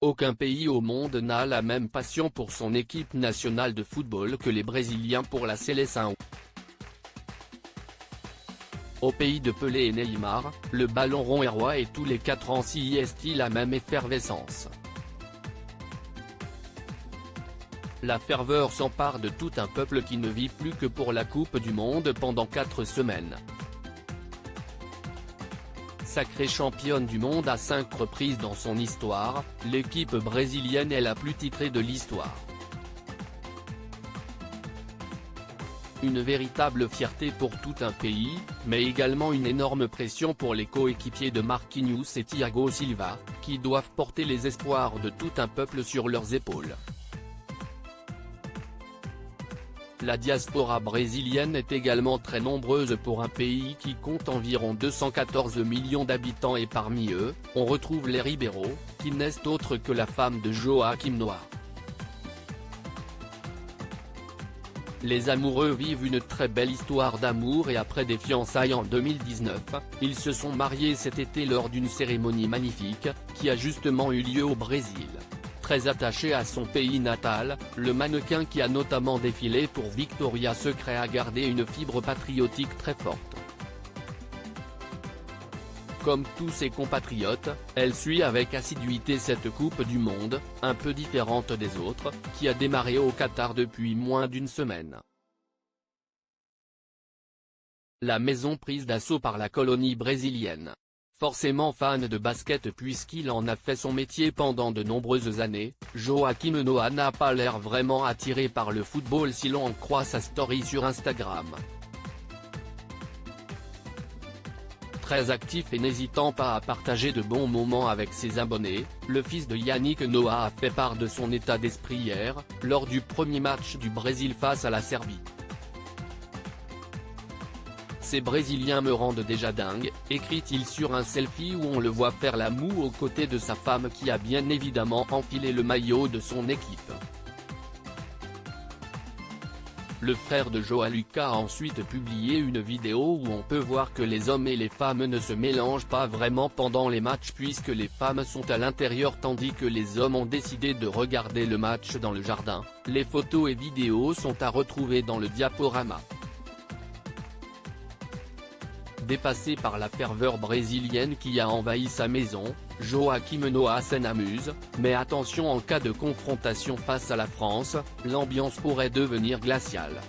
Aucun pays au monde n'a la même passion pour son équipe nationale de football que les Brésiliens pour la Seleção. Au pays de Pelé et Neymar, le ballon rond est roi et tous les 4 ans s'y est-il la même effervescence. La ferveur s'empare de tout un peuple qui ne vit plus que pour la Coupe du Monde pendant 4 semaines. Sacrée championne du monde à 5 reprises dans son histoire, l'équipe brésilienne est la plus titrée de l'histoire. Une véritable fierté pour tout un pays, mais également une énorme pression pour les coéquipiers de Marquinhos et Thiago Silva, qui doivent porter les espoirs de tout un peuple sur leurs épaules. La diaspora brésilienne est également très nombreuse pour un pays qui compte environ 214 millions d'habitants et parmi eux, on retrouve les Ribeiro, qui n'est autre que la femme de Joaquim Noah. Les amoureux vivent une très belle histoire d'amour et après des fiançailles en 2019, ils se sont mariés cet été lors d'une cérémonie magnifique, qui a justement eu lieu au Brésil. Très attaché à son pays natal, le mannequin qui a notamment défilé pour Victoria's Secret a gardé une fibre patriotique très forte. Comme tous ses compatriotes, elle suit avec assiduité cette Coupe du Monde, un peu différente des autres, qui a démarré au Qatar depuis moins d'une semaine. La maison prise d'assaut par la colonie brésilienne. Forcément fan de basket puisqu'il en a fait son métier pendant de nombreuses années, Joaquim Noah n'a pas l'air vraiment attiré par le football si l'on en croit sa story sur Instagram. Très actif et n'hésitant pas à partager de bons moments avec ses abonnés, le fils de Yannick Noah a fait part de son état d'esprit hier, lors du premier match du Brésil face à la Serbie. Ces Brésiliens me rendent déjà dingue, écrit-il sur un selfie où on le voit faire la moue aux côtés de sa femme qui a bien évidemment enfilé le maillot de son équipe. Le frère de João Lucas a ensuite publié une vidéo où on peut voir que les hommes et les femmes ne se mélangent pas vraiment pendant les matchs puisque les femmes sont à l'intérieur tandis que les hommes ont décidé de regarder le match dans le jardin. Les photos et vidéos sont à retrouver dans le diaporama. Dépassé par la ferveur brésilienne qui a envahi sa maison, Joaquim Noah s'en amuse, mais attention en cas de confrontation face à la France, l'ambiance pourrait devenir glaciale.